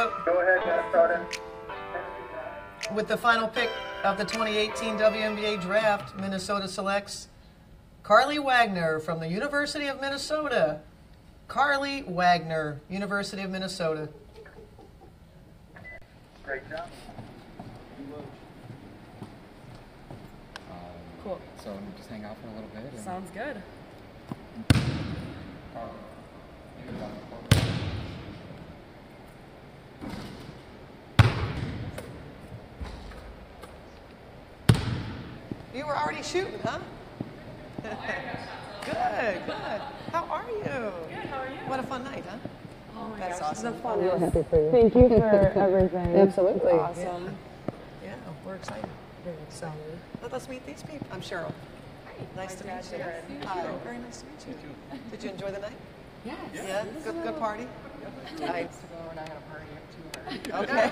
go. Go ahead, Minnesota. With the final pick of the 2018 WNBA draft, Minnesota selects Carlie Wagner from the University of Minnesota. Carlie Wagner, University of Minnesota. Great job. Cool. So just hang out for a little bit. And Sounds good. You were already shooting, huh? Good, good. How are you? Good, how are you? What a fun night, huh? Oh my That's gosh, awesome. this is the funnest. We're happy for you. Thank you for everything. Absolutely. Awesome. Yeah, we're excited. Very So let us meet these people. I'm Cheryl. Nice to meet you. Hi, very nice to meet you. Did you enjoy the night? Yes. Yeah, good party? Nice. we're not gonna party too hard. Okay.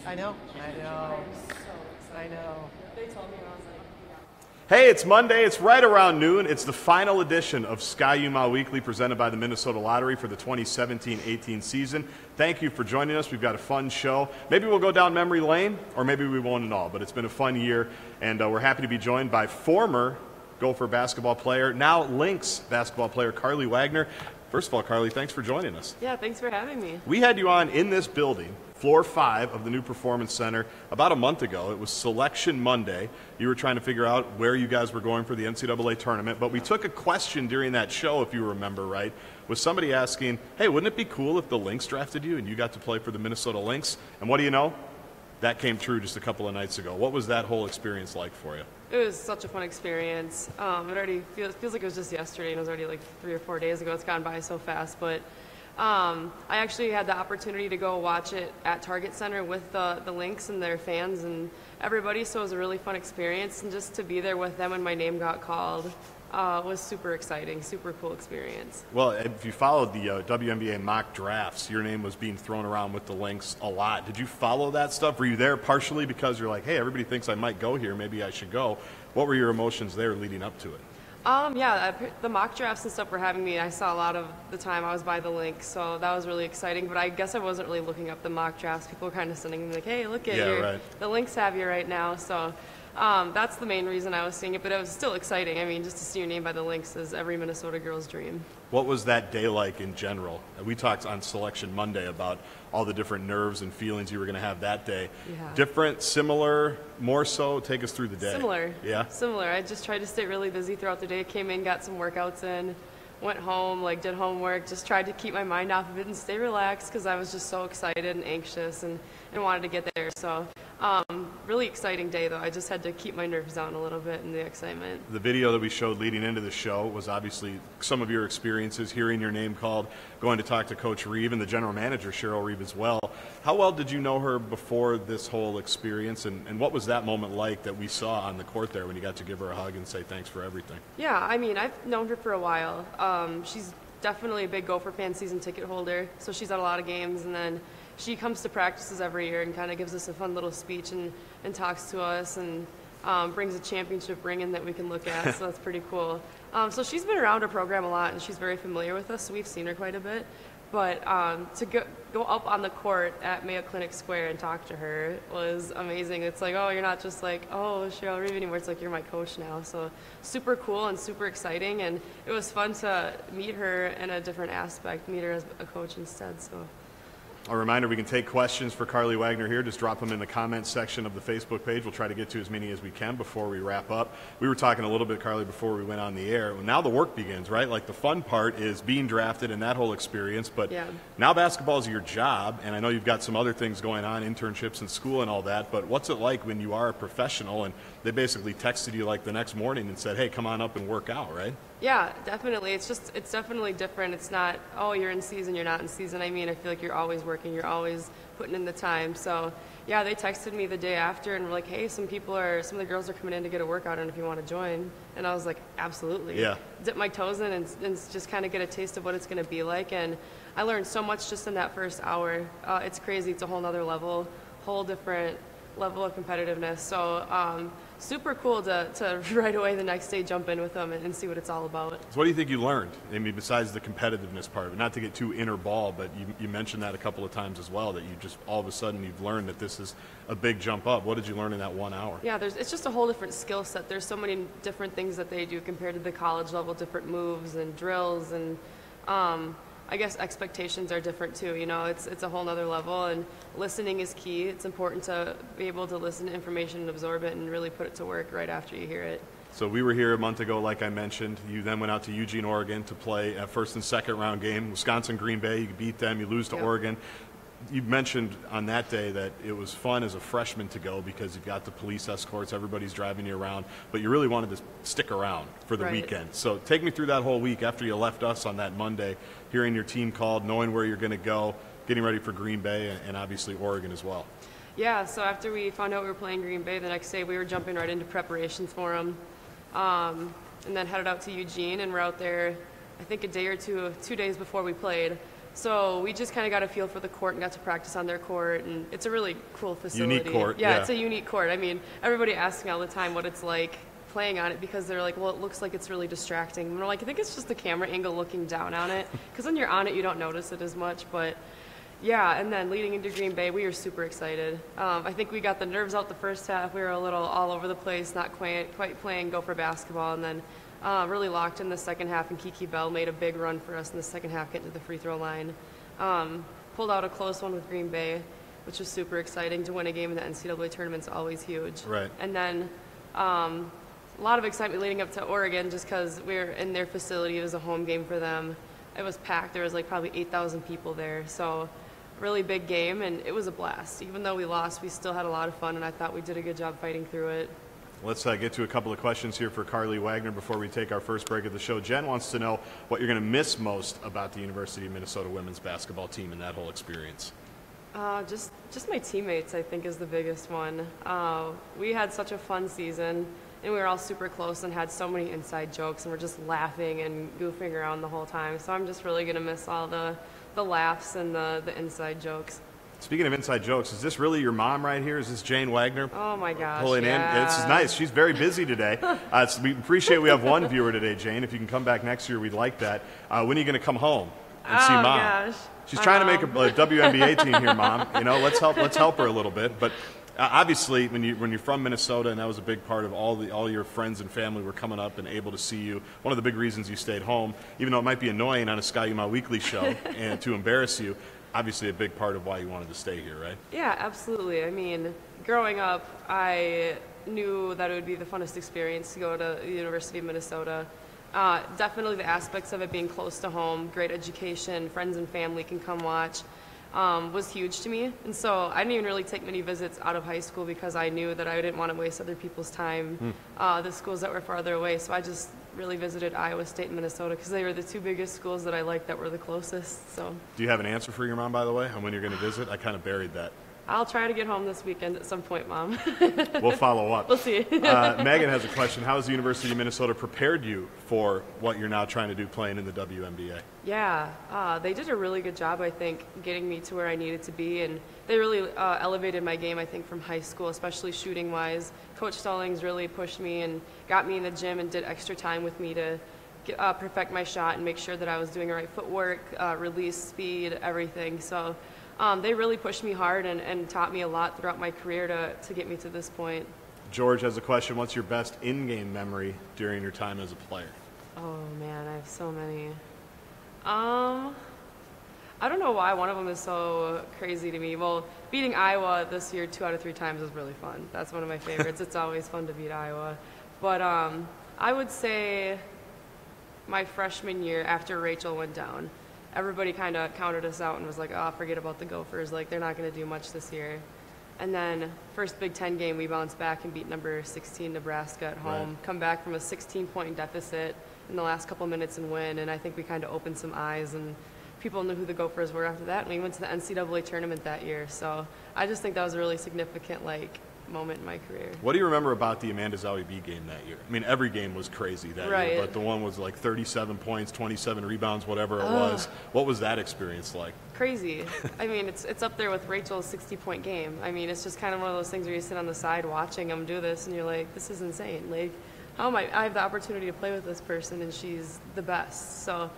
I know. I know. They told me, and I was like, Hey, it's Monday. It's right around noon. It's the final edition of Ski-U-Mah Weekly presented by the Minnesota Lottery for the 2017-18 season. Thank you for joining us. We've got a fun show. Maybe we'll go down memory lane, or maybe we won't at all, but it's been a fun year, and we're happy to be joined by former Gopher basketball player, now Lynx basketball player, Karlie Wagner. First of all, Karlie, thanks for joining us. yeah, thanks for having me. We had you on in this building, floor 5 of the new Performance Center, about a month ago. It was Selection Monday. You were trying to figure out where you guys were going for the NCAA tournament, but we took a question during that show, if you remember right, with somebody asking, hey, wouldn't it be cool if the Lynx drafted you and you got to play for the Minnesota Lynx? And what do you know? That came true just a couple of nights ago. What was that whole experience like for you? It was such a fun experience. It already feels like it was just yesterday, and it was already like 3 or 4 days ago. It's gone by so fast, but I actually had the opportunity to go watch it at Target Center with the Lynx and their fans and everybody, so it was a really fun experience, and just to be there with them when my name got called was super exciting, super cool experience. Well, if you followed the WNBA mock drafts, your name was being thrown around with the Lynx a lot. Did you follow that stuff? Were you there partially because you're like, hey, everybody thinks I might go here, maybe I should go? What were your emotions there leading up to it? Yeah, the mock drafts and stuff were having me. I saw a lot of the time I was by the Lynx, so that was really exciting. But I guess I wasn't really looking up the mock drafts. People were kind of sending me like, hey, look at the Lynx have you right now. So that's the main reason I was seeing it. But it was still exciting. I mean, just to see your name by the Lynx is every Minnesota girl's dream. What was that day like in general? We talked on Selection Monday about all the different nerves and feelings you were going to have that day. Yeah. Different, similar, more so? Take us through the day. Similar. Yeah? Similar. I just tried to stay really busy throughout the day. Came in, got some workouts in, went home, did homework, just tried to keep my mind off of it and stay relaxed because I was just so excited and anxious and wanted to get there. So really exciting day, though. I just had to keep my nerves down a little bit in the excitement. The video that we showed leading into the show was obviously some of your experiences, hearing your name called, going to talk to Coach Reeve and the general manager, Cheryl Reeve, as well. How well did you know her before this whole experience, and what was that moment like that we saw on the court there when you got to give her a hug and say thanks for everything? Yeah, I mean, I've known her for a while. She's definitely a big Gopher fan, season ticket holder, so she's at a lot of games, and then she comes to practices every year and kind of gives us a fun little speech and talks to us and brings a championship ring in that we can look at, so that's pretty cool. So she's been around our program a lot, and she's very familiar with us, so we've seen her quite a bit. But to go up on the court at Mayo Clinic Square and talk to her was amazing. It's like, oh, you're not just like, oh, Cheryl Reeve anymore. It's like, you're my coach now. So super cool and super exciting, and it was fun to meet her in a different aspect, meet her as a coach instead. So. A reminder, we can take questions for Karlie Wagner here. Just drop them in the comments section of the Facebook page. We'll try to get to as many as we can before we wrap up. We were talking a little bit, Karlie, before we went on the air. Well, now the work begins, right? Like the fun part is being drafted and that whole experience. But now basketball is your job, and I know you've got some other things going on, internships in school and all that. But what's it like when you are a professional and they basically texted you like the next morning and said, hey, come on up and work out, right? Yeah, definitely. It's definitely different. It's not, oh, you're in season, you're not in season. I mean, I feel like you're always working, you're always putting in the time. So, yeah, they texted me the day after and were like, hey, some of the girls are coming in to get a workout, and if you want to join. And I was like, absolutely. Yeah. Dip my toes in and just kind of get a taste of what it's going to be like. And I learned so much just in that first hour. It's crazy. It's a whole nother level, whole different level of competitiveness. So super cool to right away the next day jump in with them and see what it's all about. So what do you think you learned? I mean, besides the competitiveness part of it, not to get too inner ball, but you mentioned that a couple of times as well, that you just all of a sudden you've learned that this is a big jump up. What did you learn in that 1 hour? Yeah, it's just a whole different skill set. There's so many different things that they do compared to the college level, different moves and drills, and I guess expectations are different too. You know, it's a whole nother level, and listening is key. It's important to be able to listen to information and absorb it and really put it to work right after you hear it. So we were here a month ago, like I mentioned. You then went out to Eugene, Oregon to play a first and second round game. Wisconsin, Green Bay, you beat them, you lose to Oregon. You mentioned on that day that it was fun as a freshman to go because you've got the police escorts, everybody's driving you around, but you really wanted to stick around for the weekend. So take me through that whole week after you left us on that Monday, hearing your team called, knowing where you're going to go, getting ready for Green Bay and obviously Oregon as well. Yeah, so after we found out we were playing Green Bay the next day, we were jumping right into preparations for them, and then headed out to Eugene, and we're out there I think a day or 2 days before we played. So we just kind of got a feel for the court and got to practice on their court, and it's a really cool facility. Unique court. Yeah, it's a unique court. I mean, everybody asks me all the time what it's like playing on it because they're like, well, it looks like it's really distracting. And we're like, I think it's just the camera angle looking down on it, because when you're on it, you don't notice it as much. But yeah, and then leading into Green Bay, we were super excited. I think we got the nerves out the first half. We were a little all over the place, not quite playing Gopher basketball, and then really locked in the second half, and Kiki Bell made a big run for us in the second half, getting to the free throw line. Pulled out a close one with Green Bay, which was super exciting. To win a game in the NCAA tournament's always huge. Right. And then a lot of excitement leading up to Oregon just because we were in their facility. It was a home game for them. It was packed. There was like probably 8,000 people there. So really big game, and it was a blast. Even though we lost, we still had a lot of fun, and I thought we did a good job fighting through it. Let's get to a couple of questions here for Karlie Wagner before we take our first break of the show. Jen wants to know what you're going to miss most about the University of Minnesota women's basketball team and that whole experience. Just my teammates, I think, is the biggest one. We had such a fun season, and we were all super close and had so many inside jokes, and we're just laughing and goofing around the whole time. So I'm just really going to miss all the laughs and the inside jokes. Speaking of inside jokes, is this really your mom right here? Is this Jane Wagner? Oh, my gosh, pulling in? This is nice. She's very busy today. So we appreciate we have one viewer today, Jane. If you can come back next year, we'd like that. When are you going to come home and see Mom? Gosh. She's trying to make a WNBA team here, Mom. You know, let's help her a little bit. But obviously, when you're from Minnesota, and that was a big part of all your friends and family were coming up and able to see you. One of the big reasons you stayed home, even though it might be annoying on a Ski-U-Mah Weekly show and to embarrass you. Obviously a big part of why you wanted to stay here, right? Yeah, absolutely. I mean, growing up, I knew that it would be the funnest experience to go to the University of Minnesota. Definitely the aspects of it being close to home, great education, friends and family can come watch, was huge to me. And so I didn't even really take many visits out of high school because I knew that I didn't want to waste other people's time, the schools that were farther away. So I just really visited Iowa State and Minnesota because they were the two biggest schools that I liked that were the closest. So. Do you have an answer for your mom, by the way, on when you're going to visit? I kind of buried that. I'll try to get home this weekend at some point, Mom. We'll follow up. We'll see. Megan has a question. How has the University of Minnesota prepared you for what you're now trying to do playing in the WNBA? Yeah, they did a really good job, I think, getting me to where I needed to be. And they really elevated my game, I think, from high school, especially shooting-wise. Coach Stallings really pushed me and got me in the gym and did extra time with me to perfect my shot and make sure that I was doing the right footwork, release, speed, everything. So they really pushed me hard and taught me a lot throughout my career to get me to this point. George has a question. What's your best in-game memory during your time as a player? Oh, man, I have so many. I don't know why one of them is so crazy to me. Well, beating Iowa this year 2 out of 3 times was really fun. That's one of my favorites. It's always fun to beat Iowa. But I would say my freshman year after Rachel went down, everybody kind of counted us out and was like, oh, forget about the Gophers. Like, they're not going to do much this year. And then first Big Ten game, we bounced back and beat number 16 Nebraska at home, right. Come back from a 16-point deficit in the last couple minutes and win. And I think we kind of opened some eyes, and people knew who the Gophers were after that. And we went to the NCAA tournament that year. So I just think that was a really significant, moment in my career. What do you remember about the Amanda Zowie B game that year? I mean, every game was crazy that year, but the one was like 37 points, 27 rebounds, whatever it was. What was that experience like? Crazy. I mean, it's up there with Rachel's 60-point game. I mean, it's just kind of one of those things where you sit on the side watching them do this, and you're like, this is insane. Like, how am I have the opportunity to play with this person, and she's the best. So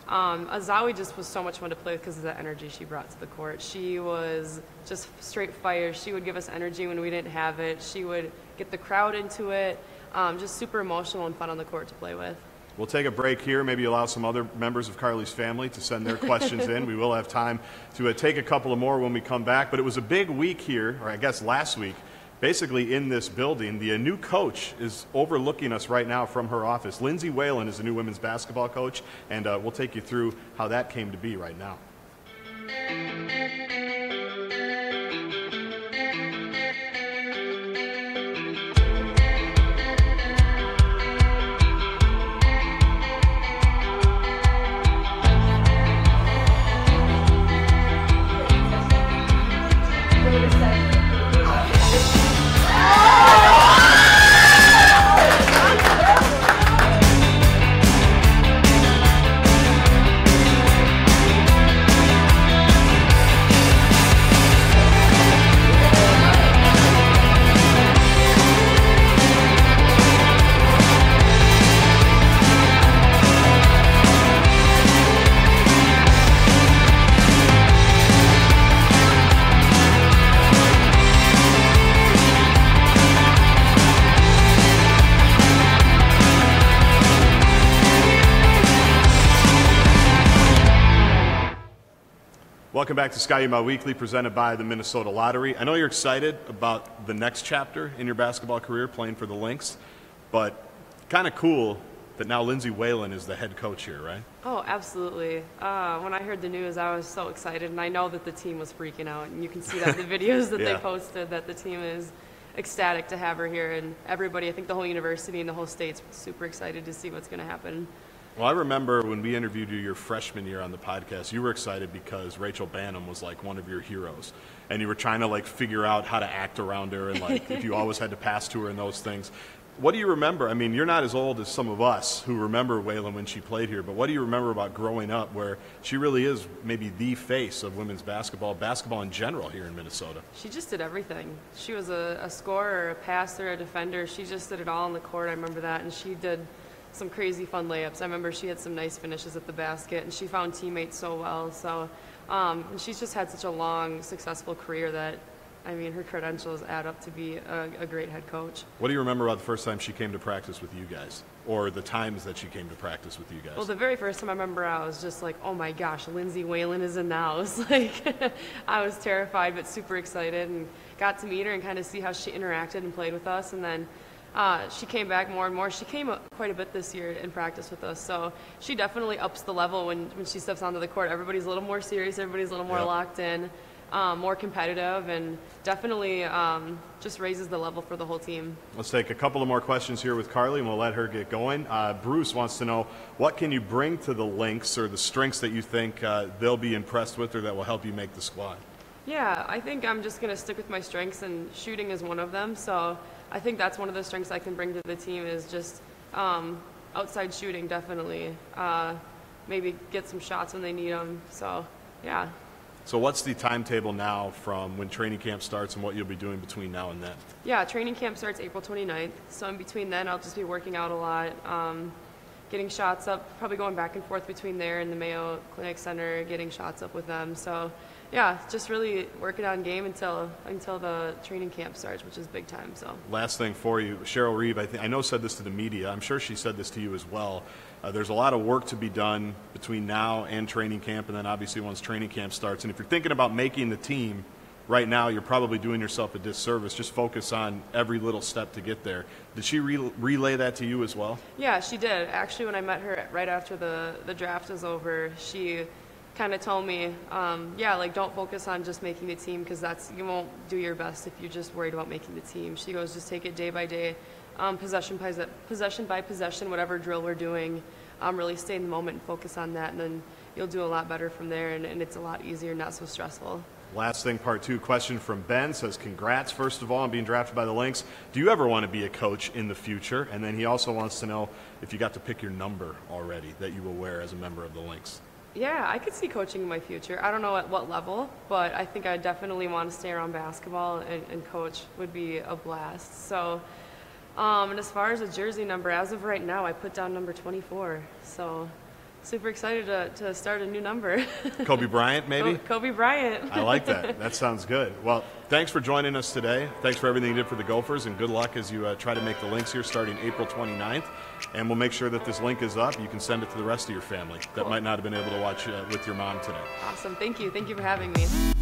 Zowie just was so much fun to play with because of the energy she brought to the court. She was just straight fire. She would give us energy when we didn't have it. She would get the crowd into it. Just super emotional and fun on the court to play with. We'll take a break here, maybe allow some other members of Carlie's family to send their questions in. We will have time to take a couple of more when we come back. But it was a big week here, or I guess last week, basically in this building. The new coach is overlooking us right now from her office. Lindsay Whalen is the new women's basketball coach, and we'll take you through how that came to be right now. Welcome back to Ski-U-Mah Weekly, presented by the Minnesota Lottery. I know you're excited about the next chapter in your basketball career, playing for the Lynx, but kind of cool that now Lindsay Whalen is the head coach here, right? Oh, absolutely. When I heard the news, I was so excited, and I know that the team was freaking out, and you can see that in the videos that they posted, that the team is ecstatic to have her here, and everybody, I think the whole university and the whole state's super excited to see what's going to happen. Well, I remember when we interviewed you your freshman year on the podcast, you were excited because Rachel Banham was like one of your heroes. And you were trying to like figure out how to act around her and like if you always had to pass to her and those things. What do you remember? I mean, you're not as old as some of us who remember Whalen when she played here, but what do you remember about growing up where she really is maybe the face of women's basketball in general here in Minnesota? She just did everything. She was a scorer, a passer, a defender. She just did it all on the court. I remember that. And she did some crazy fun layups. I remember she had some nice finishes at the basket, and she found teammates so well. So, and she's just had such a long, successful career that, I mean, her credentials add up to be a great head coach. What do you remember about the first time she came to practice with you guys, or the times that she came to practice with you guys? Well, the very first time I remember, I was just like, oh my gosh, Lindsay Whalen is in the house. Like, I was terrified but super excited, and got to meet her and kind of see how she interacted and played with us. And then she came back more and more. She came quite a bit this year in practice with us, so she definitely ups the level when she steps onto the court. Everybody's a little more serious, everybody's a little more locked in, more competitive, and definitely just raises the level for the whole team. Let's take a couple of more questions here with Carlie, and we'll let her get going. Bruce wants to know, what can you bring to the Lynx, or the strengths that you think they'll be impressed with or that will help you make the squad? Yeah, I think I'm just going to stick with my strengths, and shooting is one of them. So I think that's one of the strengths I can bring to the team is just outside shooting, definitely. Maybe get some shots when they need them. So, yeah. So what's the timetable now from when training camp starts and what you'll be doing between now and then? Yeah, training camp starts April 29th. So in between then, I'll just be working out a lot, getting shots up, probably going back and forth between there and the Mayo Clinic Center, getting shots up with them. So, yeah, just really working on game until the training camp starts, which is big time. So. Last thing for you, Cheryl Reeve, I know said this to the media. I'm sure she said this to you as well. There's a lot of work to be done between now and training camp, and then obviously once training camp starts. And if you're thinking about making the team right now, you're probably doing yourself a disservice. Just focus on every little step to get there. Did she relay that to you as well? Yeah, she did. Actually, when I met her right after the draft was over, she kind of told me, yeah, like, don't focus on just making the team, because you won't do your best if you're just worried about making the team. She goes, just take it day by day, possession by possession, whatever drill we're doing, really stay in the moment and focus on that, and then you'll do a lot better from there, and it's a lot easier, not so stressful. Last thing, part 2, question from Ben says, congrats, first of all, on being drafted by the Lynx. Do you ever want to be a coach in the future? And then he also wants to know if you got to pick your number already that you will wear as a member of the Lynx. Yeah, I could see coaching in my future. I don't know at what level, but I think I definitely want to stay around basketball, and coach would be a blast. So, and as far as a jersey number, as of right now, I put down number 24. So, super excited to start a new number. Kobe Bryant, maybe? Kobe Bryant. I like that. That sounds good. Well, thanks for joining us today. Thanks for everything you did for the Gophers, and good luck as you try to make the Lynx here starting April 29th. And we'll make sure that this link is up. You can send it to the rest of your family that might not have been able to watch with your mom today. Awesome. Thank you. Thank you for having me.